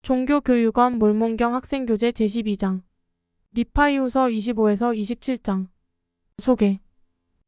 종교교육원 몰몬경 학생교재 제12장 니파이후서 25에서 27장 소개.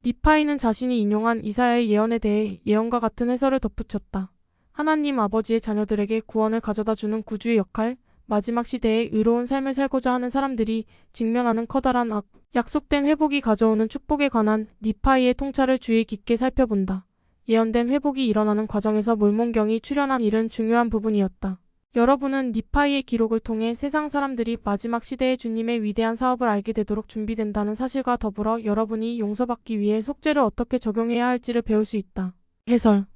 니파이는 자신이 인용한 이사야의 예언에 대해 예언과 같은 해설을 덧붙였다. 하나님 아버지의 자녀들에게 구원을 가져다주는 구주의 역할, 마지막 시대에 의로운 삶을 살고자 하는 사람들이 직면하는 커다란 악, 약속된 회복이 가져오는 축복에 관한 니파이의 통찰을 주의 깊게 살펴본다. 예언된 회복이 일어나는 과정에서 몰몬경이 출연한 일은 중요한 부분이었다. 여러분은 니파이의 기록을 통해 세상 사람들이 마지막 시대의 주님의 위대한 사업을 알게 되도록 준비된다는 사실과 더불어 여러분이 용서받기 위해 속죄를 어떻게 적용해야 할지를 배울 수 있다. 해설.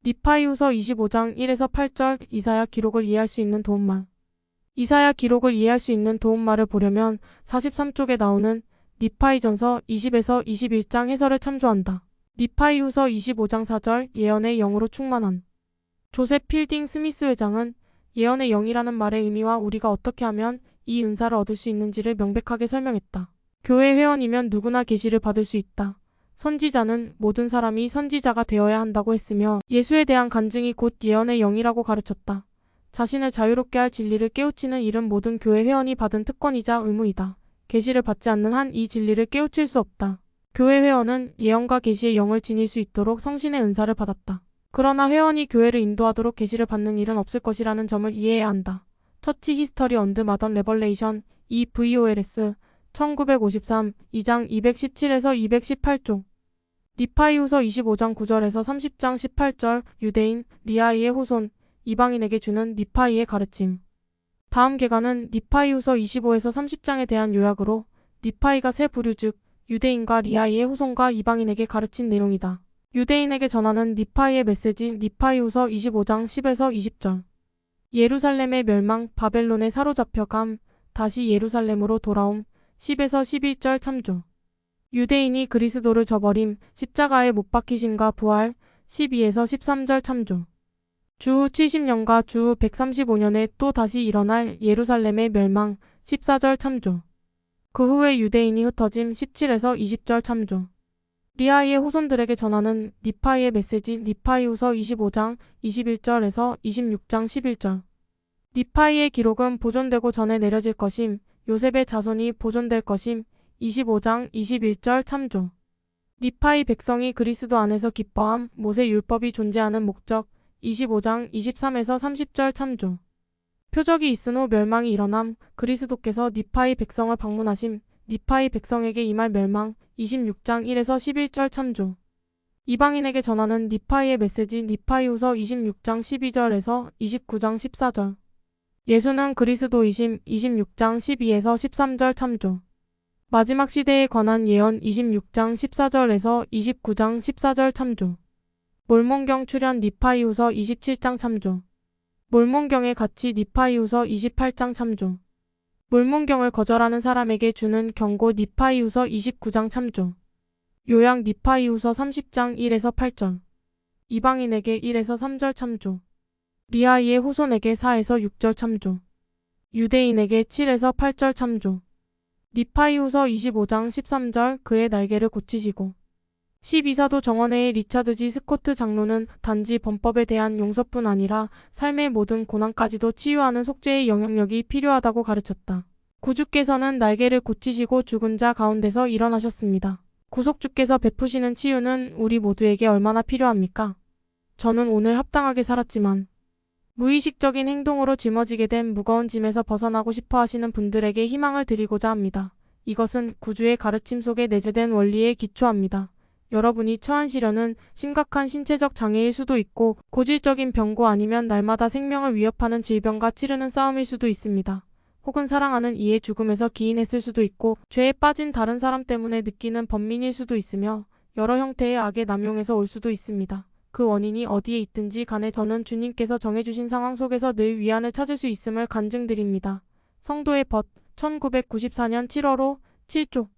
니파이후서 25장 1에서 8절 이사야 기록을 이해할 수 있는 도움말. 이사야 기록을 이해할 수 있는 도움말을 보려면 43쪽에 나오는 니파이전서 20에서 21장 해설을 참조한다. 니파이후서 25장 4절 예언의 영으로 충만한. 조셉 필딩 스미스 회장은 예언의 영이라는 말의 의미와 우리가 어떻게 하면 이 은사를 얻을 수 있는지를 명백하게 설명했다. 교회 회원이면 누구나 계시를 받을 수 있다. 선지자는 모든 사람이 선지자가 되어야 한다고 했으며 예수에 대한 간증이 곧 예언의 영이라고 가르쳤다. 자신을 자유롭게 할 진리를 깨우치는 일은 모든 교회 회원이 받은 특권이자 의무이다. 계시를 받지 않는 한 이 진리를 깨우칠 수 없다. 교회 회원은 예언과 계시의 영을 지닐 수 있도록 성신의 은사를 받았다. 그러나 회원이 교회를 인도하도록 계시를 받는 일은 없을 것이라는 점을 이해해야 한다. 처치 히스터리 언드 마던 레벌레이션 EVOLS 1953 2장 217에서 218쪽 니파이후서 25장 9절에서 30장 18절 유대인 리아이의 후손 이방인에게 주는 니파이의 가르침. 다음 계가는 니파이후서 25에서 30장에 대한 요약으로 니파이가 세 부류 즉 유대인과 리아이의 후손과 이방인에게 가르친 내용이다. 유대인에게 전하는 니파이의 메시지 니파이후서 25장 10에서 20절 예루살렘의 멸망 바벨론에 사로잡혀감 다시 예루살렘으로 돌아옴 10에서 11절 참조 유대인이 그리스도를 저버림 십자가에 못 박히심과 부활 12에서 13절 참조 주후 70년과 주후 135년에 또 다시 일어날 예루살렘의 멸망 14절 참조 그 후에 유대인이 흩어짐 17에서 20절 참조 리아이의 후손들에게 전하는 니파이의 메시지 니파이후서 25장 21절에서 26장 11절 니파이의 기록은 보존되고 전에 내려질 것임 요셉의 자손이 보존될 것임 25장 21절 참조 니파이 백성이 그리스도 안에서 기뻐함 모세 율법이 존재하는 목적 25장 23에서 30절 참조 표적이 있은 후 멸망이 일어남 그리스도께서 니파이 백성을 방문하심 니파이 백성에게 임할 멸망 26장 1에서 11절 참조 이방인에게 전하는 니파이의 메시지 니파이후서 26장 12절에서 29장 14절 예수는 그리스도이심 26장 12에서 13절 참조 마지막 시대에 관한 예언 26장 14절에서 29장 14절 참조 몰몬경 출연 니파이후서 27장 참조 몰몬경의 가치 니파이후서 28장 참조 몰몬경을 거절하는 사람에게 주는 경고 니파이후서 29장 참조 요약 니파이후서 30장 1에서 8절 이방인에게 1에서 3절 참조 리아이의 후손에게 4에서 6절 참조 유대인에게 7에서 8절 참조 니파이후서 25장 13절 그의 날개를 고치시고 12사도 정원회의 리차드 G 스코트 장로는 단지 범법에 대한 용서뿐 아니라 삶의 모든 고난까지도 치유하는 속죄의 영향력이 필요하다고 가르쳤다. 구주께서는 날개를 고치시고 죽은 자 가운데서 일어나셨습니다. 구속주께서 베푸시는 치유는 우리 모두에게 얼마나 필요합니까? 저는 오늘 합당하게 살았지만 무의식적인 행동으로 짊어지게 된 무거운 짐에서 벗어나고 싶어 하시는 분들에게 희망을 드리고자 합니다. 이것은 구주의 가르침 속에 내재된 원리에 기초합니다. 여러분이 처한 시련은 심각한 신체적 장애일 수도 있고 고질적인 병고 아니면 날마다 생명을 위협하는 질병과 치르는 싸움일 수도 있습니다. 혹은 사랑하는 이의 죽음에서 기인했을 수도 있고 죄에 빠진 다른 사람 때문에 느끼는 번민일 수도 있으며 여러 형태의 악의 남용에서 올 수도 있습니다. 그 원인이 어디에 있든지 간에 저는 주님께서 정해주신 상황 속에서 늘 위안을 찾을 수 있음을 간증드립니다. 성도의 벗 1994년 7월호 7조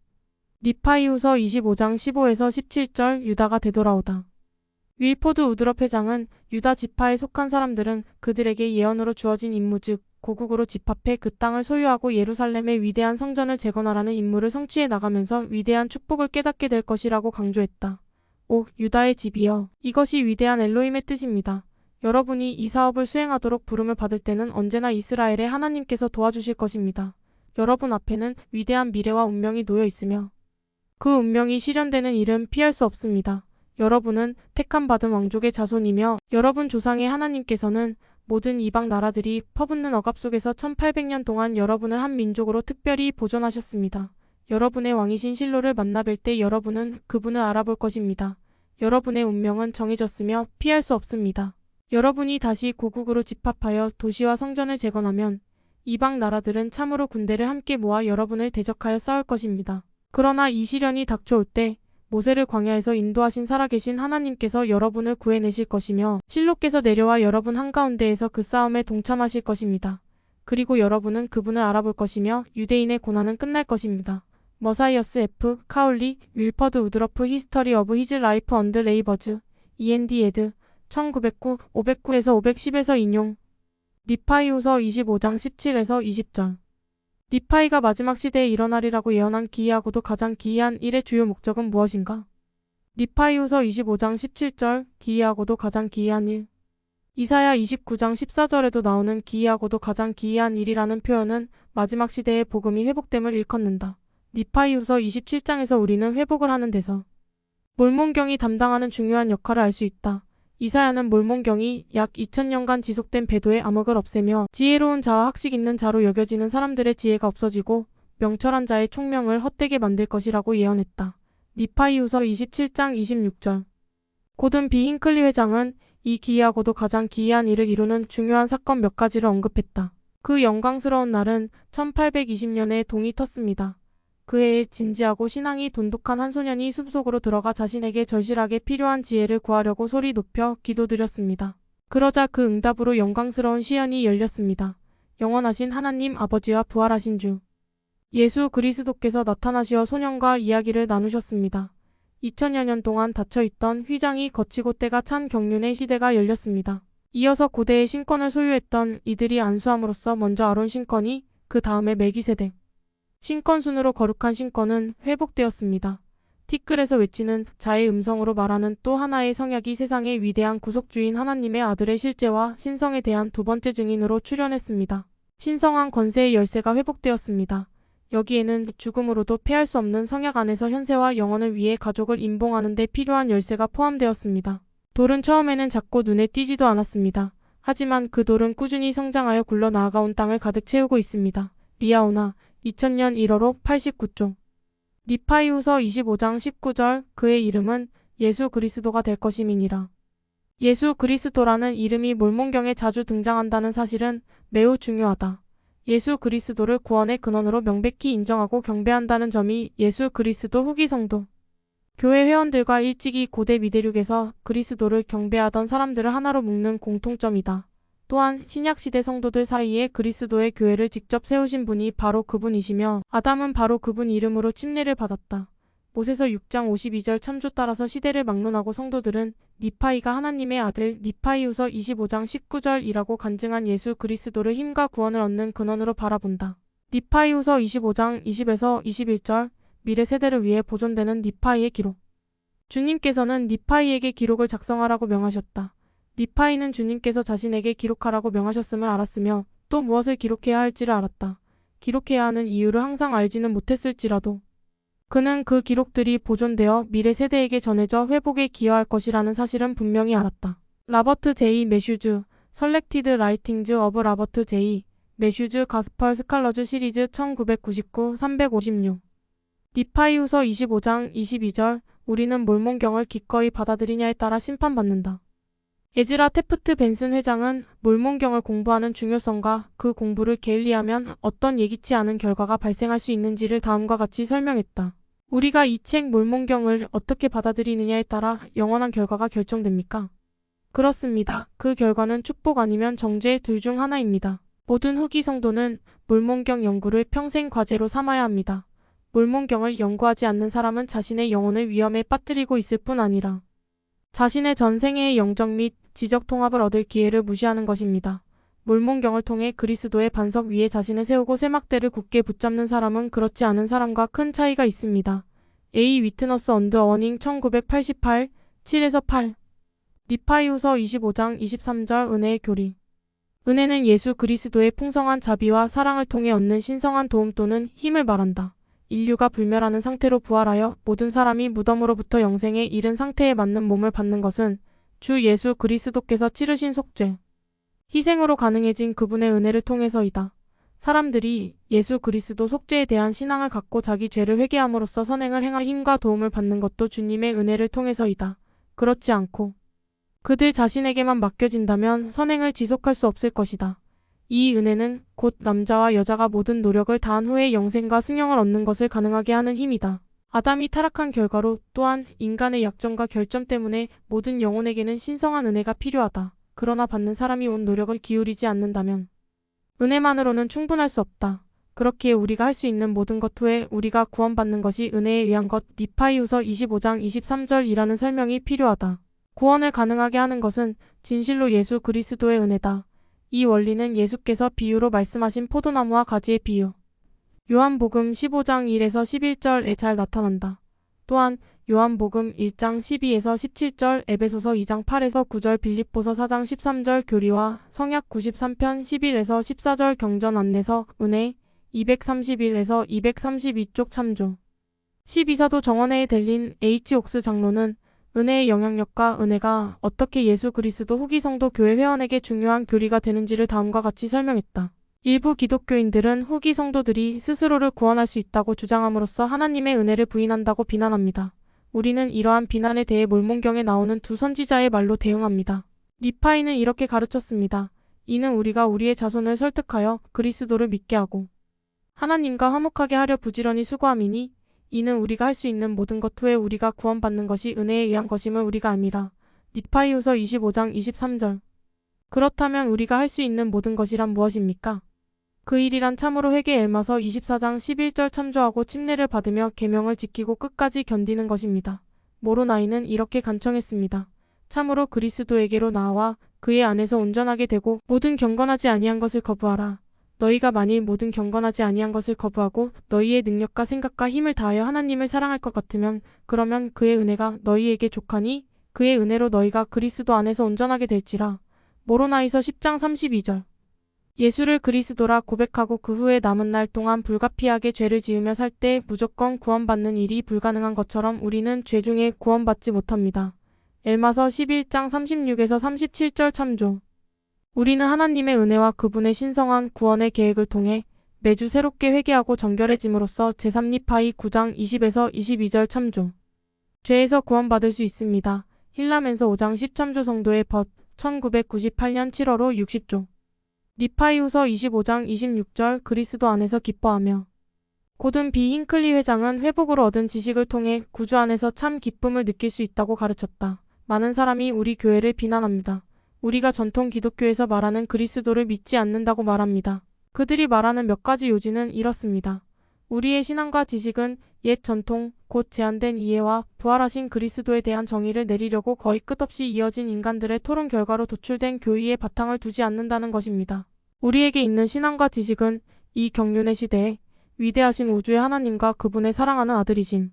니파이후서 25장 15에서 17절 유다가 되돌아오다. 윌포드 우드럽 회장은 유다 지파에 속한 사람들은 그들에게 예언으로 주어진 임무 즉 고국으로 집합해 그 땅을 소유하고 예루살렘의 위대한 성전을 재건하라는 임무를 성취해 나가면서 위대한 축복을 깨닫게 될 것이라고 강조했다. 오 유다의 집이여 이것이 위대한 엘로힘의 뜻입니다. 여러분이 이 사업을 수행하도록 부름을 받을 때는 언제나 이스라엘의 하나님께서 도와주실 것입니다. 여러분 앞에는 위대한 미래와 운명이 놓여 있으며 그 운명이 실현되는 일은 피할 수 없습니다. 여러분은 택함받은 왕족의 자손이며 여러분 조상의 하나님께서는 모든 이방 나라들이 퍼붓는 억압 속에서 1800년 동안 여러분을 한 민족으로 특별히 보존하셨습니다. 여러분의 왕이신 실로를 만나뵐 때 여러분은 그분을 알아볼 것입니다. 여러분의 운명은 정해졌으며 피할 수 없습니다. 여러분이 다시 고국으로 집합하여 도시와 성전을 재건하면 이방 나라들은 참으로 군대를 함께 모아 여러분을 대적하여 싸울 것입니다. 그러나 이 시련이 닥쳐올 때 모세를 광야에서 인도하신 살아계신 하나님께서 여러분을 구해내실 것이며 실로께서 내려와 여러분 한가운데에서 그 싸움에 동참하실 것입니다. 그리고 여러분은 그분을 알아볼 것이며 유대인의 고난은 끝날 것입니다. 머사이어스 F. 카울리, 윌퍼드 우드러프 히스터리 어브 히즈 라이프 언드 레이버즈, E.N.D. 에드, 1909, 509에서 510에서 인용. 니파이후서 25장 17에서 20절. 니파이가 마지막 시대에 일어나리라고 예언한 기이하고도 가장 기이한 일의 주요 목적은 무엇인가? 니파이후서 25장 17절, 기이하고도 가장 기이한 일. 이사야 29장 14절에도 나오는 기이하고도 가장 기이한 일이라는 표현은 마지막 시대의 복음이 회복됨을 일컫는다. 니파이후서 27장에서 우리는 회복을 하는 데서 몰몬경이 담당하는 중요한 역할을 알 수 있다. 이사야는 몰몬경이 약 2000년간 지속된 배도의 암흑을 없애며 지혜로운 자와 학식 있는 자로 여겨지는 사람들의 지혜가 없어지고 명철한 자의 총명을 헛되게 만들 것이라고 예언했다. 니파이후서 27장 26절. 고든 B. 힌클리 회장은 이 기이하고도 가장 기이한 일을 이루는 중요한 사건 몇 가지를 언급했다. 그 영광스러운 날은 1820년에 동이 텄습니다. 그 해에 진지하고 신앙이 돈독한 한 소년이 숲속으로 들어가 자신에게 절실하게 필요한 지혜를 구하려고 소리 높여 기도드렸습니다. 그러자 그 응답으로 영광스러운 시연이 열렸습니다. 영원하신 하나님 아버지와 부활하신 주 예수 그리스도께서 나타나시어 소년과 이야기를 나누셨습니다. 2000여 년 동안 닫혀있던 휘장이 거치고 때가 찬 경륜의 시대가 열렸습니다. 이어서 고대의 신권을 소유했던 이들이 안수함으로써 먼저 아론 신권이 그 다음에 멜기세덱 신권 순으로 거룩한 신권은 회복되었습니다. 티끌에서 외치는 자의 음성으로 말하는 또 하나의 성약이 세상의 위대한 구속주인 하나님의 아들의 실제와 신성에 대한 두 번째 증인으로 출현했습니다. 신성한 권세의 열쇠가 회복되었습니다. 여기에는 죽음으로도 패할 수 없는 성약 안에서 현세와 영원을 위해 가족을 임봉하는 데 필요한 열쇠가 포함되었습니다. 돌은 처음에는 작고 눈에 띄지도 않았습니다. 하지만 그 돌은 꾸준히 성장하여 굴러 나아가온 땅을 가득 채우고 있습니다. 리아오나 2000년 1월호 89쪽. 니파이후서 25장 19절. 그의 이름은 예수 그리스도가 될 것임이니라. 예수 그리스도라는 이름이 몰몬경에 자주 등장한다는 사실은 매우 중요하다. 예수 그리스도를 구원의 근원으로 명백히 인정하고 경배한다는 점이 예수 그리스도 후기 성도 교회 회원들과 일찍이 고대 미대륙에서 그리스도를 경배하던 사람들을 하나로 묶는 공통점이다. 또한 신약시대 성도들 사이에 그리스도의 교회를 직접 세우신 분이 바로 그분이시며 아담은 바로 그분 이름으로 침례를 받았다. 모세서 6장 52절 참조 따라서 시대를 막론하고 성도들은 니파이가 하나님의 아들 니파이후서 25장 19절이라고 간증한 예수 그리스도를 힘과 구원을 얻는 근원으로 바라본다. 니파이후서 25장 20에서 21절. 미래 세대를 위해 보존되는 니파이의 기록. 주님께서는 니파이에게 기록을 작성하라고 명하셨다. 니파이는 주님께서 자신에게 기록하라고 명하셨음을 알았으며 또 무엇을 기록해야 할지를 알았다. 기록해야 하는 이유를 항상 알지는 못했을지라도 그는 그 기록들이 보존되어 미래 세대에게 전해져 회복에 기여할 것이라는 사실은 분명히 알았다. 라버트 제이 매슈즈, 설렉티드 라이팅즈 어브 라버트 제이 매슈즈 가스펄 스칼러즈 시리즈 1999, 356. 니파이후서 25장 22절. 우리는 몰몬경을 기꺼이 받아들이냐에 따라 심판받는다. 에즈라 테프트 벤슨 회장은 몰몬경을 공부하는 중요성과 그 공부를 게을리하면 어떤 예기치 않은 결과가 발생할 수 있는지를 다음과 같이 설명했다. 우리가 이 책 몰몬경을 어떻게 받아들이느냐에 따라 영원한 결과가 결정됩니까? 그렇습니다. 그 결과는 축복 아니면 정죄 둘 중 하나입니다. 모든 후기 성도는 몰몬경 연구를 평생 과제로 삼아야 합니다. 몰몬경을 연구하지 않는 사람은 자신의 영혼을 위험에 빠뜨리고 있을 뿐 아니라 자신의 전생애의 영적 및 지적 통합을 얻을 기회를 무시하는 것입니다. 몰몬경을 통해 그리스도의 반석 위에 자신을 세우고 쇠막대를 굳게 붙잡는 사람은 그렇지 않은 사람과 큰 차이가 있습니다. A. 위트너스 언드 어닝 1988, 7에서 8. 니파이후서 25장 23절 은혜의 교리. 은혜는 예수 그리스도의 풍성한 자비와 사랑을 통해 얻는 신성한 도움 또는 힘을 말한다. 인류가 불멸하는 상태로 부활하여 모든 사람이 무덤으로부터 영생에 이른 상태에 맞는 몸을 받는 것은 주 예수 그리스도께서 치르신 속죄, 희생으로 가능해진 그분의 은혜를 통해서이다. 사람들이 예수 그리스도 속죄에 대한 신앙을 갖고 자기 죄를 회개함으로써 선행을 행할 힘과 도움을 받는 것도 주님의 은혜를 통해서이다. 그렇지 않고 그들 자신에게만 맡겨진다면 선행을 지속할 수 없을 것이다. 이 은혜는 곧 남자와 여자가 모든 노력을 다한 후에 영생과 승영을 얻는 것을 가능하게 하는 힘이다. 아담이 타락한 결과로 또한 인간의 약점과 결점 때문에 모든 영혼에게는 신성한 은혜가 필요하다. 그러나 받는 사람이 온 노력을 기울이지 않는다면 은혜만으로는 충분할 수 없다. 그렇기에 우리가 할 수 있는 모든 것 후에 우리가 구원받는 것이 은혜에 의한 것, 니파이후서 25장 23절이라는 설명이 필요하다. 구원을 가능하게 하는 것은 진실로 예수 그리스도의 은혜다. 이 원리는 예수께서 비유로 말씀하신 포도나무와 가지의 비유, 요한복음 15장 1에서 11절에 잘 나타난다. 또한 요한복음 1장 12에서 17절, 에베소서 2장 8에서 9절, 빌립보서 4장 13절 교리와 성약 93편 11에서 14절 경전 안내서, 은혜 231에서 232쪽 참조. 12사도 정원회에 델린 H. 옥스 장로는 은혜의 영향력과 은혜가 어떻게 예수 그리스도 후기 성도 교회 회원에게 중요한 교리가 되는지를 다음과 같이 설명했다. 일부 기독교인들은 후기 성도들이 스스로를 구원할 수 있다고 주장함으로써 하나님의 은혜를 부인한다고 비난합니다. 우리는 이러한 비난에 대해 몰몬경에 나오는 두 선지자의 말로 대응합니다. 니파이는 이렇게 가르쳤습니다. 이는 우리가 우리의 자손을 설득하여 그리스도를 믿게 하고 하나님과 화목하게 하려 부지런히 수고함이니 이는 우리가 할 수 있는 모든 것 후에 우리가 구원받는 것이 은혜에 의한 것임을 우리가 알미라. 니파이후서 25장 23절. 그렇다면 우리가 할 수 있는 모든 것이란 무엇입니까? 그 일이란 참으로 회개 엘마서 24장 11절 참조하고 침례를 받으며 계명을 지키고 끝까지 견디는 것입니다. 모로나이는 이렇게 간청했습니다. 참으로 그리스도에게로 나아와 그의 안에서 온전하게 되고 모든 경건하지 아니한 것을 거부하라. 너희가 만일 모든 경건하지 아니한 것을 거부하고 너희의 능력과 생각과 힘을 다하여 하나님을 사랑할 것 같으면 그러면 그의 은혜가 너희에게 족하니 그의 은혜로 너희가 그리스도 안에서 온전하게 될지라. 모로나이서 10장 32절. 예수를 그리스도라 고백하고 그 후에 남은 날 동안 불가피하게 죄를 지으며 살 때 무조건 구원받는 일이 불가능한 것처럼 우리는 죄 중에 구원받지 못합니다. 엘마서 11장 36에서 37절 참조. 우리는 하나님의 은혜와 그분의 신성한 구원의 계획을 통해 매주 새롭게 회개하고 정결해짐으로써 제3니파이 9장 20에서 22절 참조. 죄에서 구원받을 수 있습니다. 힐라멘서 5장 10참조 성도의 벗 1998년 7월호 60조. 니파이후서 25장 26절 그리스도 안에서 기뻐하며. 고든 비 힌클리 회장은 회복으로 얻은 지식을 통해 구주 안에서 참 기쁨을 느낄 수 있다고 가르쳤다. 많은 사람이 우리 교회를 비난합니다. 우리가 전통 기독교에서 말하는 그리스도를 믿지 않는다고 말합니다. 그들이 말하는 몇 가지 요지는 이렇습니다. 우리의 신앙과 지식은 옛 전통, 곧 제한된 이해와 부활하신 그리스도에 대한 정의를 내리려고 거의 끝없이 이어진 인간들의 토론 결과로 도출된 교의에 바탕을 두지 않는다는 것입니다. 우리에게 있는 신앙과 지식은 이 경륜의 시대에 위대하신 우주의 하나님과 그분의 사랑하는 아들이신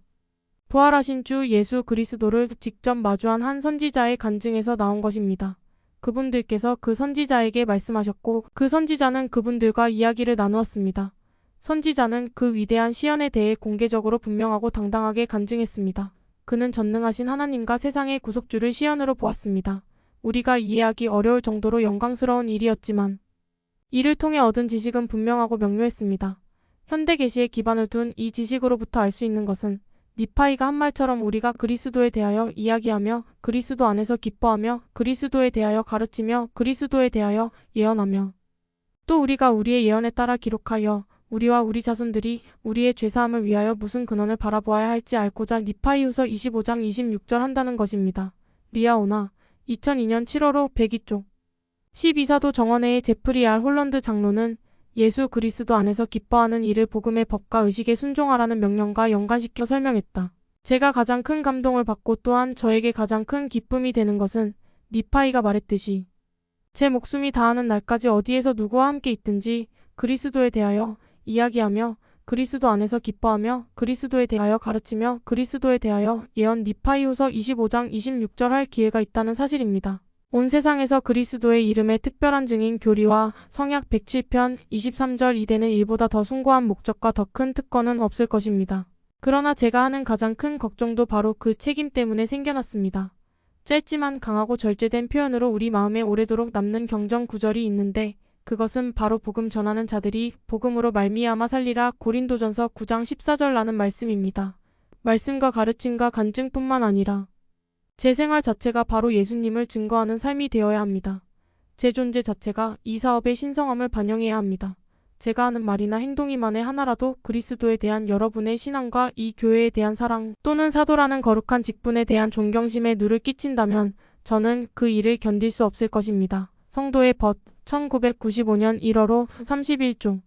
부활하신 주 예수 그리스도를 직접 마주한 한 선지자의 간증에서 나온 것입니다. 그분들께서 그 선지자에게 말씀하셨고 그 선지자는 그분들과 이야기를 나누었습니다. 선지자는 그 위대한 시연에 대해 공개적으로 분명하고 당당하게 간증했습니다. 그는 전능하신 하나님과 세상의 구속주를 시연으로 보았습니다. 우리가 이해하기 어려울 정도로 영광스러운 일이었지만 이를 통해 얻은 지식은 분명하고 명료했습니다. 현대 계시에 기반을 둔 이 지식으로부터 알 수 있는 것은 니파이가 한 말처럼 우리가 그리스도에 대하여 이야기하며 그리스도 안에서 기뻐하며 그리스도에 대하여 가르치며 그리스도에 대하여 예언하며 또 우리가 우리의 예언에 따라 기록하여 우리와 우리 자손들이 우리의 죄사함을 위하여 무슨 근원을 바라보아야 할지 알고자 니파이후서 25장 26절 한다는 것입니다. 리아오나 2002년 7월호 102쪽. 12사도 정원회의 제프리 R. 홀런드 장로는 예수 그리스도 안에서 기뻐하는 이를 복음의 법과 의식에 순종하라는 명령과 연관시켜 설명했다. 제가 가장 큰 감동을 받고 또한 저에게 가장 큰 기쁨이 되는 것은 니파이가 말했듯이 제 목숨이 다하는 날까지 어디에서 누구와 함께 있든지 그리스도에 대하여 이야기하며 그리스도 안에서 기뻐하며 그리스도에 대하여 가르치며 그리스도에 대하여 예언 니파이후서 25장 26절 할 기회가 있다는 사실입니다. 온 세상에서 그리스도의 이름에 특별한 증인 교리와 성약 107편 23절 이대는 이보다 더 숭고한 목적과 더 큰 특권은 없을 것입니다. 그러나 제가 하는 가장 큰 걱정도 바로 그 책임 때문에 생겨났습니다. 짧지만 강하고 절제된 표현으로 우리 마음에 오래도록 남는 경전 구절이 있는데 그것은 바로 복음 전하는 자들이 복음으로 말미암아 살리라 고린도전서 9장 14절라는 말씀입니다. 말씀과 가르침과 간증뿐만 아니라 제 생활 자체가 바로 예수님을 증거하는 삶이 되어야 합니다. 제 존재 자체가 이 사업의 신성함을 반영해야 합니다. 제가 하는 말이나 행동이 만에 하나라도 그리스도에 대한 여러분의 신앙과 이 교회에 대한 사랑 또는 사도라는 거룩한 직분에 대한 존경심에 누를 끼친다면 저는 그 일을 견딜 수 없을 것입니다. 성도의 벗 1995년 1월호 31종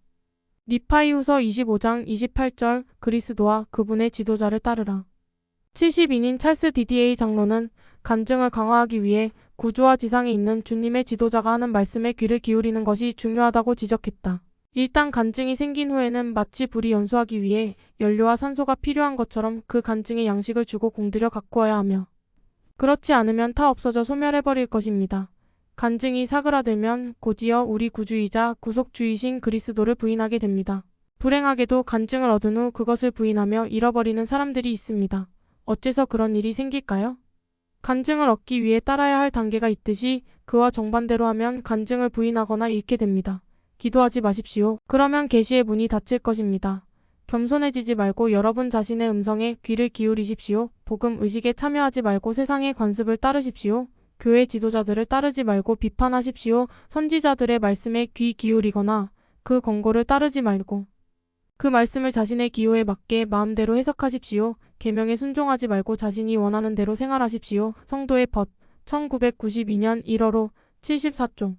니파이후서 25장 28절 그리스도와 그분의 지도자를 따르라. 72인 찰스 디디에이 장로는 간증을 강화하기 위해 구주와 지상에 있는 주님의 지도자가 하는 말씀에 귀를 기울이는 것이 중요하다고 지적했다. 일단 간증이 생긴 후에는 마치 불이 연소하기 위해 연료와 산소가 필요한 것처럼 그 간증에 양식을 주고 공들여 갖고 와야 하며 그렇지 않으면 타 없어져 소멸해버릴 것입니다. 간증이 사그라들면 곧이어 우리 구주이자 구속주이신 그리스도를 부인하게 됩니다. 불행하게도 간증을 얻은 후 그것을 부인하며 잃어버리는 사람들이 있습니다. 어째서 그런 일이 생길까요? 간증을 얻기 위해 따라야 할 단계가 있듯이 그와 정반대로 하면 간증을 부인하거나 잃게 됩니다. 기도하지 마십시오. 그러면 계시의 문이 닫힐 것입니다. 겸손해지지 말고 여러분 자신의 음성에 귀를 기울이십시오. 복음 의식에 참여하지 말고 세상의 관습을 따르십시오. 교회 지도자들을 따르지 말고 비판하십시오. 선지자들의 말씀에 귀 기울이거나 그 권고를 따르지 말고 그 말씀을 자신의 기호에 맞게 마음대로 해석하십시오. 계명에 순종하지 말고 자신이 원하는 대로 생활하십시오. 성도의 벗 1992년 1월호 74종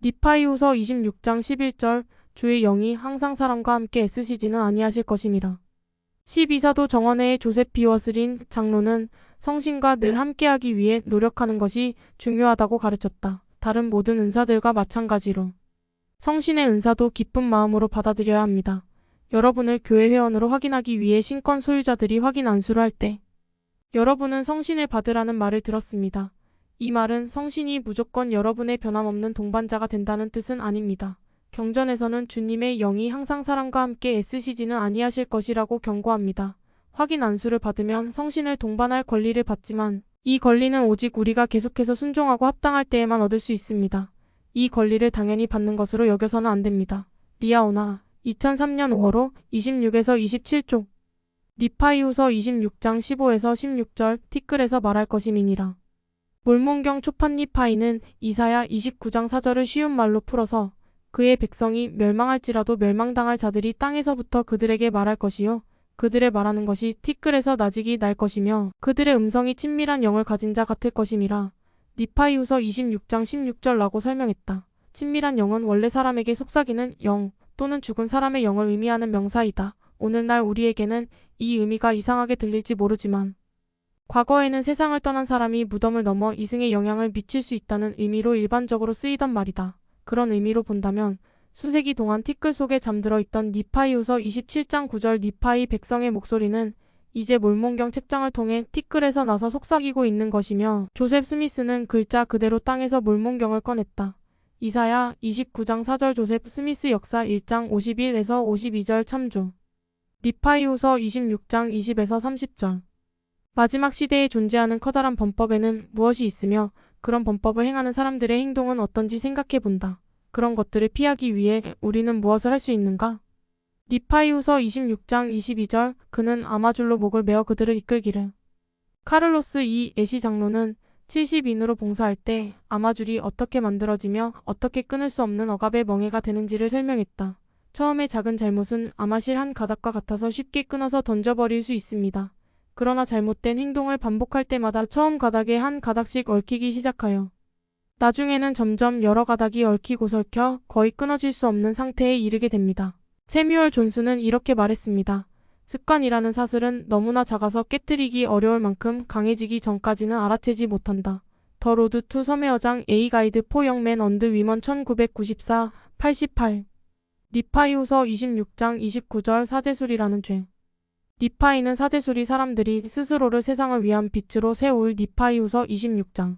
니파이후서 26장 11절 주의 영이 항상 사람과 함께 애쓰시지는 아니하실 것임이라. 12사도 정원회의 조셉 비워스린 장로는 성신과 늘 함께하기 위해 노력하는 것이 중요하다고 가르쳤다. 다른 모든 은사들과 마찬가지로 성신의 은사도 기쁜 마음으로 받아들여야 합니다. 여러분을 교회 회원으로 확인하기 위해 신권 소유자들이 확인 안수를 할 때 여러분은 성신을 받으라는 말을 들었습니다. 이 말은 성신이 무조건 여러분의 변함없는 동반자가 된다는 뜻은 아닙니다. 경전에서는 주님의 영이 항상 사람과 함께 애쓰시지는 아니하실 것이라고 경고합니다. 확인 안수를 받으면 성신을 동반할 권리를 받지만 이 권리는 오직 우리가 계속해서 순종하고 합당할 때에만 얻을 수 있습니다. 이 권리를 당연히 받는 것으로 여겨서는 안 됩니다. 리아오나 2003년 5월호 26에서 27쪽 니파이후서 26장 15에서 16절 티끌에서 말할 것임이니라. 몰몬경 초판니파이는 이사야 29장 4절을 쉬운 말로 풀어서 그의 백성이 멸망할지라도 멸망당할 자들이 땅에서부터 그들에게 말할 것이요 그들의 말하는 것이 티끌에서 나직이 날 것이며 그들의 음성이 친밀한 영을 가진 자 같을 것임이라. 니파이후서 26장 16절라고 설명했다. 친밀한 영은 원래 사람에게 속삭이는 영 또는 죽은 사람의 영을 의미하는 명사이다. 오늘날 우리에게는 이 의미가 이상하게 들릴지 모르지만 과거에는 세상을 떠난 사람이 무덤을 넘어 이승에 영향을 미칠 수 있다는 의미로 일반적으로 쓰이던 말이다. 그런 의미로 본다면 수세기 동안 티끌 속에 잠들어 있던 니파이후서 27장 9절 니파이 백성의 목소리는 이제 몰몬경 책장을 통해 티끌에서 나서 속삭이고 있는 것이며 조셉 스미스는 글자 그대로 땅에서 몰몬경을 꺼냈다. 이사야 29장 4절 조셉 스미스 역사 1장 51에서 52절 참조 니파이후서 26장 20에서 30절 마지막 시대에 존재하는 커다란 범법에는 무엇이 있으며 그런 범법을 행하는 사람들의 행동은 어떤지 생각해 본다. 그런 것들을 피하기 위해 우리는 무엇을 할 수 있는가? 니파이후서 26장 22절 그는 아마줄로 목을 메어 그들을 이끌기를. 카를로스 이 에시 장로는 70인으로 봉사할 때 아마줄이 어떻게 만들어지며 어떻게 끊을 수 없는 억압의 멍에가 되는지를 설명했다. 처음에 작은 잘못은 아마실 한 가닥과 같아서 쉽게 끊어서 던져버릴 수 있습니다. 그러나 잘못된 행동을 반복할 때마다 처음 가닥에 한 가닥씩 얽히기 시작하여 나중에는 점점 여러 가닥이 얽히고 얽혀 거의 끊어질 수 없는 상태에 이르게 됩니다. 세뮤얼 존스는 이렇게 말했습니다. 습관이라는 사슬은 너무나 작아서 깨트리기 어려울 만큼 강해지기 전까지는 알아채지 못한다. 더 로드 투 섬의 어장 A 가이드 포 영맨 언드 위먼 1994, 88 리파이후서 26장 29절 사제술이라는 죄. 리파이는 사제술이 사람들이 스스로를 세상을 위한 빛으로 세울 리파이후서 26장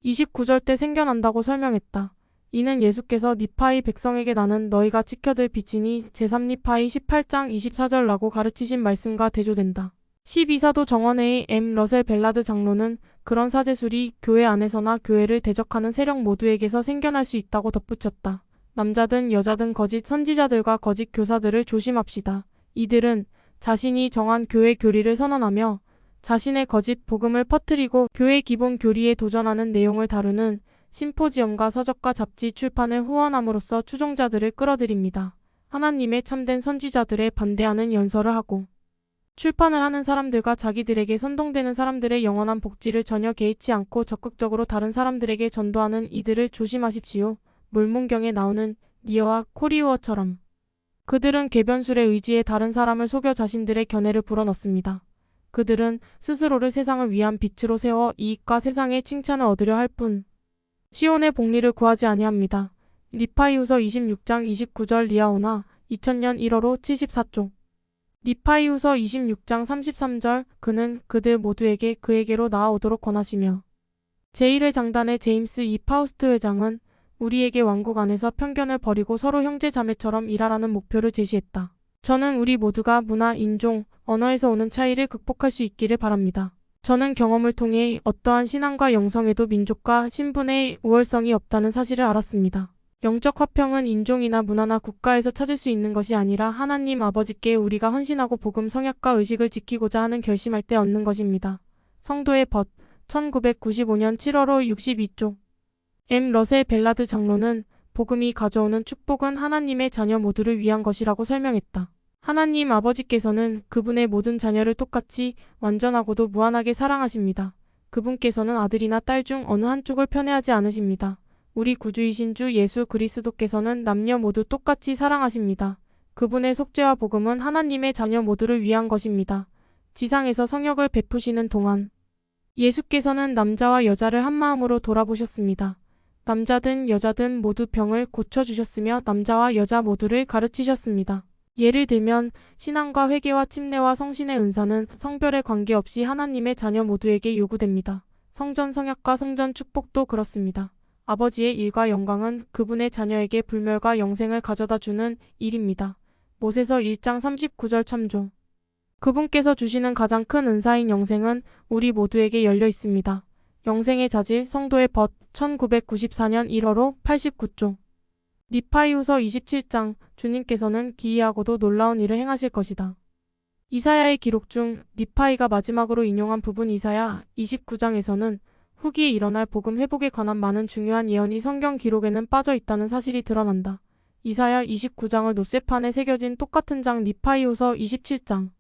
29절 때 생겨난다고 설명했다. 이는 예수께서 리파이 백성에게 나는 너희가 지켜들 빛이니 제3리파이 18장 24절라고 가르치신 말씀과 대조된다. 12사도 정원회의 M. 러셀 벨라드 장로는 그런 사제술이 교회 안에서나 교회를 대적하는 세력 모두에게서 생겨날 수 있다고 덧붙였다. 남자든 여자든 거짓 선지자들과 거짓 교사들을 조심합시다. 이들은 자신이 정한 교회 교리를 선언하며 자신의 거짓 복음을 퍼뜨리고 교회 기본 교리에 도전하는 내용을 다루는 심포지엄과 서적과 잡지 출판을 후원함으로써 추종자들을 끌어들입니다. 하나님의 참된 선지자들에 반대하는 연설을 하고 출판을 하는 사람들과 자기들에게 선동되는 사람들의 영원한 복지를 전혀 개의치 않고 적극적으로 다른 사람들에게 전도하는 이들을 조심하십시오. 몰몬경에 나오는 니어와 코리우어처럼 그들은 개변술에 의지해 다른 사람을 속여 자신들의 견해를 불어넣습니다. 그들은 스스로를 세상을 위한 빛으로 세워 이익과 세상의 칭찬을 얻으려 할 뿐 시온의 복리를 구하지 아니합니다. 리파이후서 26장 29절 리아오나 2000년 1월호 74쪽. 리파이후서 26장 33절 그는 그들 모두에게 그에게로 나아오도록 권하시며 제1회 장단의 제임스 E. 파우스트 회장은 우리에게 왕국 안에서 편견을 버리고 서로 형제 자매처럼 일하라는 목표를 제시했다. 저는 우리 모두가 문화, 인종, 언어에서 오는 차이를 극복할 수 있기를 바랍니다. 저는 경험을 통해 어떠한 신앙과 영성에도 민족과 신분의 우월성이 없다는 사실을 알았습니다. 영적 화평은 인종이나 문화나 국가에서 찾을 수 있는 것이 아니라 하나님 아버지께 우리가 헌신하고 복음 성약과 의식을 지키고자 하는 결심할 때 얻는 것입니다. 성도의 벗 1995년 7월호 62쪽. M. 러셀 벨라드 장로는 복음이 가져오는 축복은 하나님의 자녀 모두를 위한 것이라고 설명했다. 하나님 아버지께서는 그분의 모든 자녀를 똑같이 완전하고도 무한하게 사랑하십니다. 그분께서는 아들이나 딸 중 어느 한쪽을 편애하지 않으십니다. 우리 구주이신 주 예수 그리스도께서는 남녀 모두 똑같이 사랑하십니다. 그분의 속죄와 복음은 하나님의 자녀 모두를 위한 것입니다. 지상에서 성역을 베푸시는 동안 예수께서는 남자와 여자를 한마음으로 돌아보셨습니다. 남자든 여자든 모두 병을 고쳐주셨으며 남자와 여자 모두를 가르치셨습니다. 예를 들면 신앙과 회개와 침례와 성신의 은사는 성별에 관계없이 하나님의 자녀 모두에게 요구됩니다. 성전 성약과 성전 축복도 그렇습니다. 아버지의 일과 영광은 그분의 자녀에게 불멸과 영생을 가져다 주는 일입니다. 모세서 1장 39절 참조. 그분께서 주시는 가장 큰 은사인 영생은 우리 모두에게 열려 있습니다. 영생의 자질 성도의 벗 1994년 1월호 89쪽. 리파이후서 27장 주님께서는 기이하고도 놀라운 일을 행하실 것이다. 이사야의 기록 중 리파이가 마지막으로 인용한 부분 이사야 29장에서는 후기에 일어날 복음 회복에 관한 많은 중요한 예언이 성경 기록에는 빠져 있다는 사실이 드러난다. 이사야 29장을 노쇠판에 새겨진 똑같은 장 리파이후서 27장.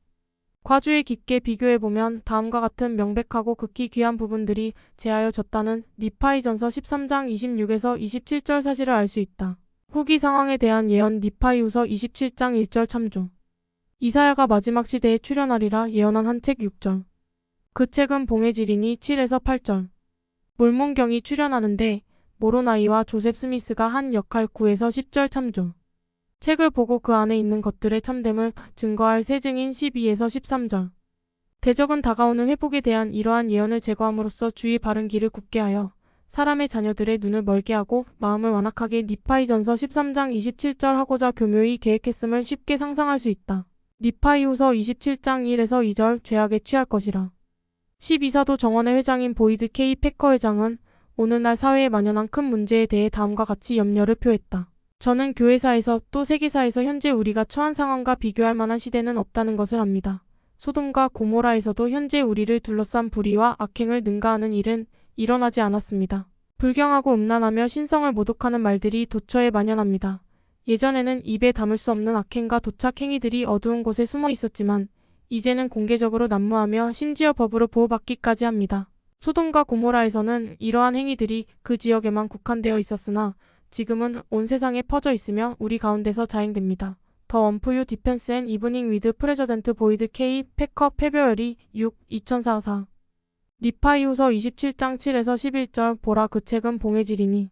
과주에 깊게 비교해보면 다음과 같은 명백하고 극히 귀한 부분들이 제하여졌다는 리파이전서 13장 26에서 27절 사실을 알 수 있다. 후기 상황에 대한 예언 리파이후서 27장 1절 참조. 이사야가 마지막 시대에 출현하리라 예언한 한 책 6절. 그 책은 봉해지리니 7에서 8절. 몰몬경이 출현하는데 모로나이와 조셉 스미스가 한 역할 9에서 10절 참조. 책을 보고 그 안에 있는 것들의 참됨을 증거할 새 증인 12에서 13절. 대적은 다가오는 회복에 대한 이러한 예언을 제거함으로써 주의 바른 길을 굽게 하여 사람의 자녀들의 눈을 멀게 하고 마음을 완악하게 리파이전서 13장 27절 하고자 교묘히 계획했음을 쉽게 상상할 수 있다. 리파이후서 27장 1에서 2절 죄악에 취할 것이라. 12사도 정원의 회장인 보이드 K. 패커 회장은 오늘날 사회에 만연한 큰 문제에 대해 다음과 같이 염려를 표했다. 저는 교회사에서 또 세계사에서 현재 우리가 처한 상황과 비교할 만한 시대는 없다는 것을 압니다. 소돔과 고모라에서도 현재 우리를 둘러싼 불의와 악행을 능가하는 일은 일어나지 않았습니다. 불경하고 음란하며 신성을 모독하는 말들이 도처에 만연합니다. 예전에는 입에 담을 수 없는 악행과 도착 행위들이 어두운 곳에 숨어 있었지만 이제는 공개적으로 난무하며 심지어 법으로 보호받기까지 합니다. 소돔과 고모라에서는 이러한 행위들이 그 지역에만 국한되어 있었으나 지금은 온 세상에 퍼져 있으며 우리 가운데서 자행됩니다. 더 원푸유 디펜스 앤 이브닝 위드 프레저던트 보이드 K. 패커 페브러리 6, 2004. 리파이후서 27장 7에서 11절 보라 그 책은 봉해지리니.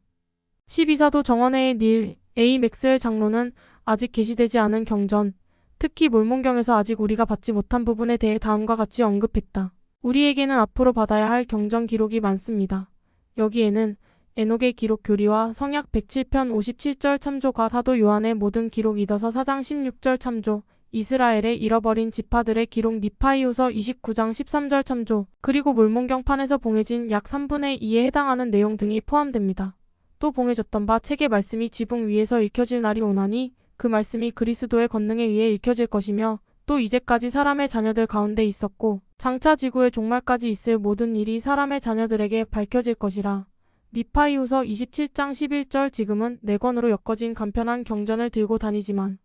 12사도 정원회의 닐 A. 맥스웰 장로는 아직 계시되지 않은 경전, 특히 몰몬경에서 아직 우리가 받지 못한 부분에 대해 다음과 같이 언급했다. 우리에게는 앞으로 받아야 할 경전 기록이 많습니다. 여기에는 에녹의 기록 교리와 성약 107편 57절 참조가 사도 요한의 모든 기록 이더서 4장 16절 참조, 이스라엘의 잃어버린 지파들의 기록 니파이후서 29장 13절 참조, 그리고 몰몬경판에서 봉해진 약 3분의 2에 해당하는 내용 등이 포함됩니다. 또 봉해졌던 바 책의 말씀이 지붕 위에서 읽혀질 날이 오나니 그 말씀이 그리스도의 권능에 의해 읽혀질 것이며 또 이제까지 사람의 자녀들 가운데 있었고 장차 지구의 종말까지 있을 모든 일이 사람의 자녀들에게 밝혀질 것이라. 니파이후서 27장 11절 지금은 4권으로 엮어진 간편한 경전을 들고 다니지만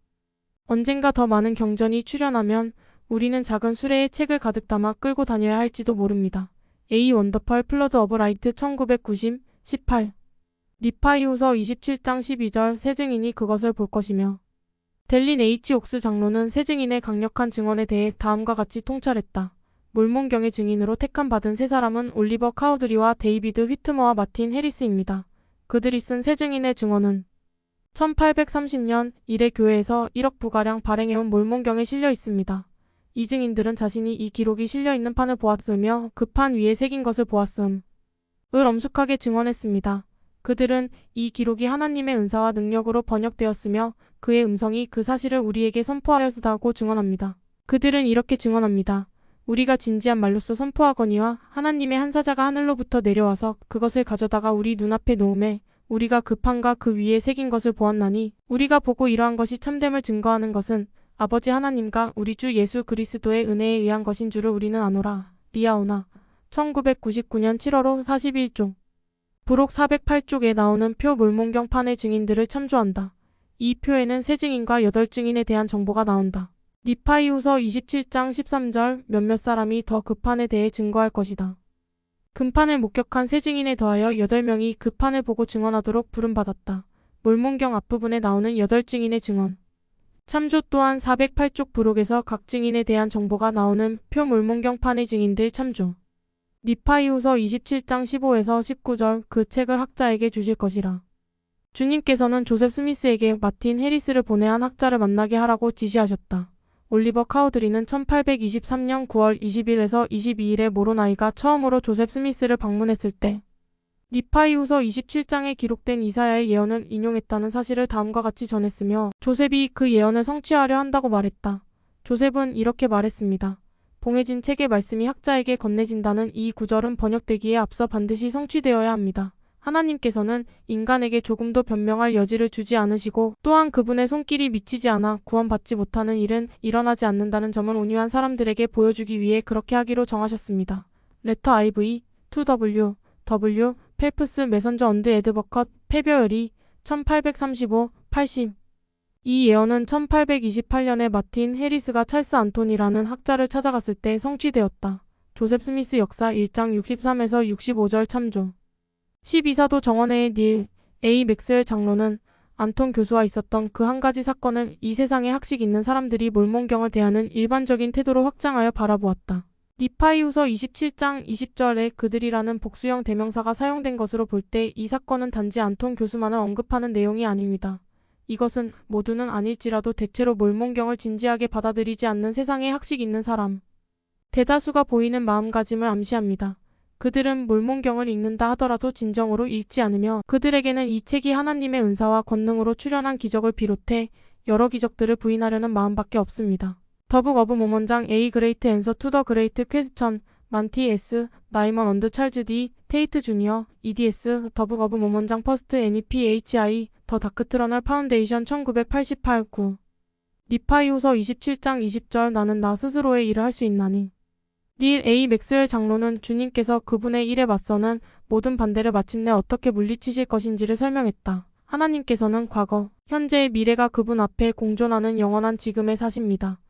언젠가 더 많은 경전이 출현하면 우리는 작은 수레에 책을 가득 담아 끌고 다녀야 할지도 모릅니다. A. 원더펄 플러드 오브 라이트 1990, 18 니파이후서 27장 12절 새 증인이 그것을 볼 것이며 델린 H. 옥스 장로는 새 증인의 강력한 증언에 대해 다음과 같이 통찰했다. 몰몬경의 증인으로 택함받은 세 사람은 올리버 카우드리와 데이비드 휘트머와 마틴 해리스입니다. 그들이 쓴 새 증인의 증언은 1830년 이래 교회에서 1억 부가량 발행해온 몰몬경에 실려 있습니다. 이 증인들은 자신이 이 기록이 실려있는 판을 보았으며 그 판 위에 새긴 것을 보았음을 엄숙하게 증언했습니다. 그들은 이 기록이 하나님의 은사와 능력으로 번역되었으며 그의 음성이 그 사실을 우리에게 선포하였다고 증언합니다. 그들은 이렇게 증언합니다. 우리가 진지한 말로써 선포하거니와 하나님의 한 사자가 하늘로부터 내려와서 그것을 가져다가 우리 눈앞에 놓음에 우리가 그 판과 그 위에 새긴 것을 보았나니 우리가 보고 이러한 것이 참됨을 증거하는 것은 아버지 하나님과 우리 주 예수 그리스도의 은혜에 의한 것인 줄을 우리는 아노라. 리아오나 1999년 7월호 41종 부록 408쪽에 나오는 표 몰몬경판의 증인들을 참조한다. 이 표에는 세 증인과 8증인에 대한 정보가 나온다. 니파이후서 27장 13절 몇몇 사람이 더 그 판에 대해 증거할 것이다. 금판을 목격한 세 증인에 더하여 8명이 그 판을 보고 증언하도록 부름받았다. 몰몬경 앞부분에 나오는 8증인의 증언. 참조 또한 408쪽 부록에서 각 증인에 대한 정보가 나오는 표 몰몬경판의 증인들 참조. 니파이후서 27장 15에서 19절 그 책을 학자에게 주실 것이라. 주님께서는 조셉 스미스에게 마틴 해리스를 보내 한 학자를 만나게 하라고 지시하셨다. 올리버 카우드리는 1823년 9월 20일에서 22일에 모로나이가 처음으로 조셉 스미스를 방문했을 때 니파이후서 27장에 기록된 이사야의 예언을 인용했다는 사실을 다음과 같이 전했으며 조셉이 그 예언을 성취하려 한다고 말했다. 조셉은 이렇게 말했습니다. 봉해진 책의 말씀이 학자에게 건네진다는 이 구절은 번역되기에 앞서 반드시 성취되어야 합니다. 하나님께서는 인간에게 조금도 변명할 여지를 주지 않으시고 또한 그분의 손길이 미치지 않아 구원받지 못하는 일은 일어나지 않는다는 점을 온유한 사람들에게 보여주기 위해 그렇게 하기로 정하셨습니다. 레터 IV, 2W, W, 펠프스 메선저 언드 에드버컷, 페벼열이 1835, 80 이 예언은 1828년에 마틴 해리스가 찰스 안토니라는 학자를 찾아갔을 때 성취되었다. 조셉 스미스 역사 1장 63에서 65절 참조. 12사도 정원회의 닐 A. 맥스웰 장로는 안톤 교수와 있었던 그 한 가지 사건을 이 세상에 학식 있는 사람들이 몰몬경을 대하는 일반적인 태도로 확장하여 바라보았다. 니파이후서 27장 20절에 그들이라는 복수형 대명사가 사용된 것으로 볼 때 이 사건은 단지 안톤 교수만을 언급하는 내용이 아닙니다. 이것은 모두는 아닐지라도 대체로 몰몬경을 진지하게 받아들이지 않는 세상에 학식 있는 사람 대다수가 보이는 마음가짐을 암시합니다. 그들은 몰몬경을 읽는다 하더라도 진정으로 읽지 않으며 그들에게는 이 책이 하나님의 은사와 권능으로 출현한 기적을 비롯해 여러 기적들을 부인하려는 마음밖에 없습니다. 더북 어브 모먼장 A 그레이트 앤서 투 더 그레이트 퀘스천 만티 S 나이먼 언드 찰즈 D 테이트 주니어 EDS 더북 어브 모먼장 퍼스트 NEPHI 더 다크트러널 파운데이션 1988 9 니파이후서 27장 20절 나는 나 스스로의 일을 할 수 있나니 닐 A. 맥스웰 장로는 주님께서 그분의 일에 맞서는 모든 반대를 마침내 어떻게 물리치실 것인지를 설명했다. 하나님께서는 과거, 현재, 미래가 그분 앞에 공존하는 영원한 지금에 사십니다.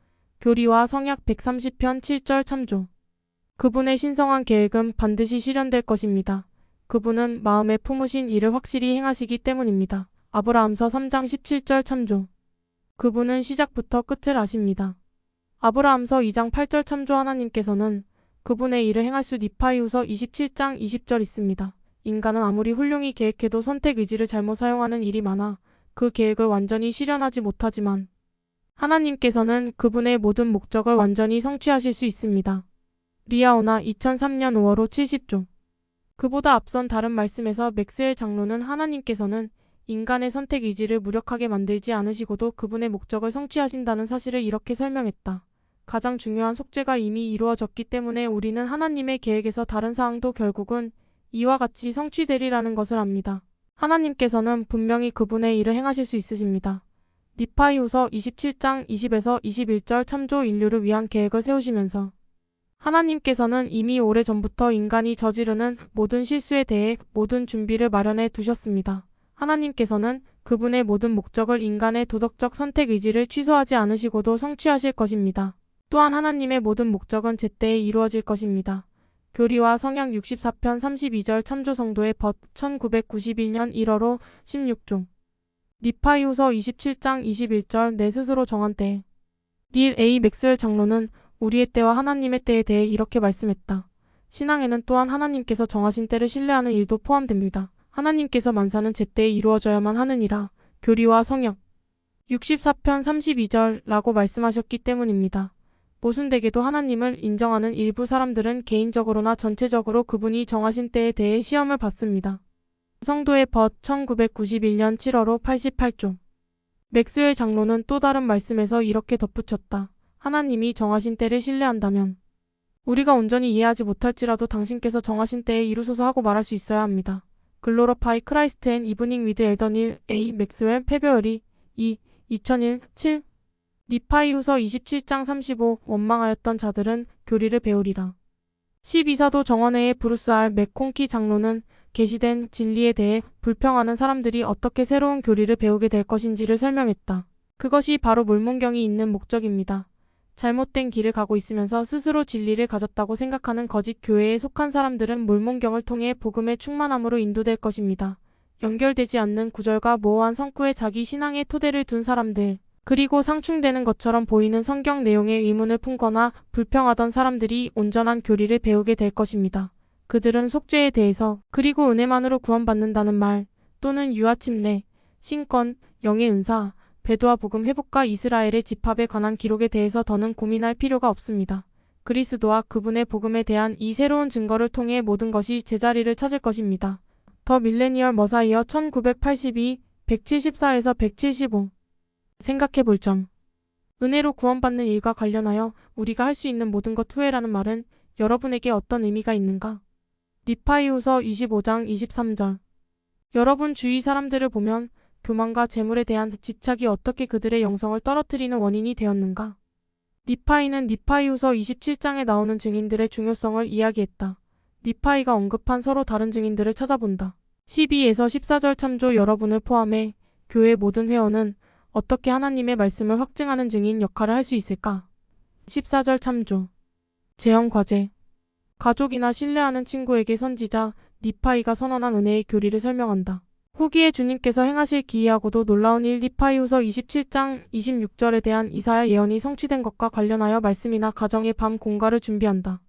교리와 성약 130편 7절 참조. 그분의 신성한 계획은 반드시 실현될 것입니다. 그분은 마음에 품으신 일을 확실히 행하시기 때문입니다. 아브라함서 3장 17절 참조. 그분은 시작부터 끝을 아십니다. 아브라함서 2장 8절 참조. 하나님께서는 그분의 일을 행할 수 니파이후서 27장 20절 있습니다. 인간은 아무리 훌륭히 계획해도 선택 의지를 잘못 사용하는 일이 많아 그 계획을 완전히 실현하지 못하지만 하나님께서는 그분의 모든 목적을 완전히 성취하실 수 있습니다. 리아오나 2003년 5월호 70조. 그보다 앞선 다른 말씀에서 맥스웰 장로는 하나님께서는 인간의 선택 의지를 무력하게 만들지 않으시고도 그분의 목적을 성취하신다는 사실을 이렇게 설명했다. 가장 중요한 속죄가 이미 이루어졌기 때문에 우리는 하나님의 계획에서 다른 사항도 결국은 이와 같이 성취되리라는 것을 압니다. 하나님께서는 분명히 그분의 일을 행하실 수 있으십니다. 니파이후서 27장 20에서 21절 참조 인류를 위한 계획을 세우시면서 하나님께서는 이미 오래전부터 인간이 저지르는 모든 실수에 대해 모든 준비를 마련해 두셨습니다. 하나님께서는 그분의 모든 목적을 인간의 도덕적 선택 의지를 취소하지 않으시고도 성취하실 것입니다. 또한 하나님의 모든 목적은 제때에 이루어질 것입니다. 교리와 성약 64편 32절 참조 성도의 벗 1991년 1월호 16종. 니파이후서 27장 21절 내 스스로 정한 때. 닐 A. 맥스웰 장로는 우리의 때와 하나님의 때에 대해 이렇게 말씀했다. 신앙에는 또한 하나님께서 정하신 때를 신뢰하는 일도 포함됩니다. 하나님께서 만사는 제때에 이루어져야만 하느니라. 교리와 성역 64편 32절라고 말씀하셨기 때문입니다. 모순되게도 하나님을 인정하는 일부 사람들은 개인적으로나 전체적으로 그분이 정하신 때에 대해 시험을 받습니다. 성도의 벗 1991년 7월호 88조. 맥스웰 장로는 또 다른 말씀에서 이렇게 덧붙였다. 하나님이 정하신 때를 신뢰한다면 우리가 온전히 이해하지 못할지라도 당신께서 정하신 때에 이루소서 하고 말할 수 있어야 합니다. 글로러파이 크라이스트 앤 이브닝 위드 엘더 닐 A. 맥스웰 페브러리 2. 2001 7. 니파이후서 27장 35 원망하였던 자들은 교리를 배우리라. 12사도 정원회의 브루스 R. 맥콩키 장로는 계시된 진리에 대해 불평하는 사람들이 어떻게 새로운 교리를 배우게 될 것인지를 설명했다. 그것이 바로 몰몬경이 있는 목적입니다. 잘못된 길을 가고 있으면서 스스로 진리를 가졌다고 생각하는 거짓 교회에 속한 사람들은 몰몬경을 통해 복음의 충만함으로 인도될 것입니다. 연결되지 않는 구절과 모호한 성구에 자기 신앙의 토대를 둔 사람들, 그리고 상충되는 것처럼 보이는 성경 내용에 의문을 품거나 불평하던 사람들이 온전한 교리를 배우게 될 것입니다. 그들은 속죄에 대해서, 그리고 은혜만으로 구원받는다는 말, 또는 유아침례, 신권, 영의 은사, 배도와 복음 회복과 이스라엘의 집합에 관한 기록에 대해서 더는 고민할 필요가 없습니다. 그리스도와 그분의 복음에 대한 이 새로운 증거를 통해 모든 것이 제자리를 찾을 것입니다. 더 밀레니얼 머사이어 1982, 174에서 175. 생각해 볼 점. 은혜로 구원받는 일과 관련하여 우리가 할 수 있는 모든 것 후회라는 말은 여러분에게 어떤 의미가 있는가? 니파이후서 25장 23절. 여러분 주위 사람들을 보면 교만과 재물에 대한 집착이 어떻게 그들의 영성을 떨어뜨리는 원인이 되었는가? 니파이는 니파이후서 27장에 나오는 증인들의 중요성을 이야기했다. 니파이가 언급한 서로 다른 증인들을 찾아본다. 12에서 14절 참조 여러분을 포함해 교회 모든 회원은 어떻게 하나님의 말씀을 확증하는 증인 역할을 할 수 있을까? 14절 참조. 재형 과제. 가족이나 신뢰하는 친구에게 선지자 니파이가 선언한 은혜의 교리를 설명한다. 후기에 주님께서 행하실 기이하고도 놀라운 일 니파이후서 27장 26절에 대한 이사야 예언이 성취된 것과 관련하여 말씀이나 가정의 밤 공과를 준비한다.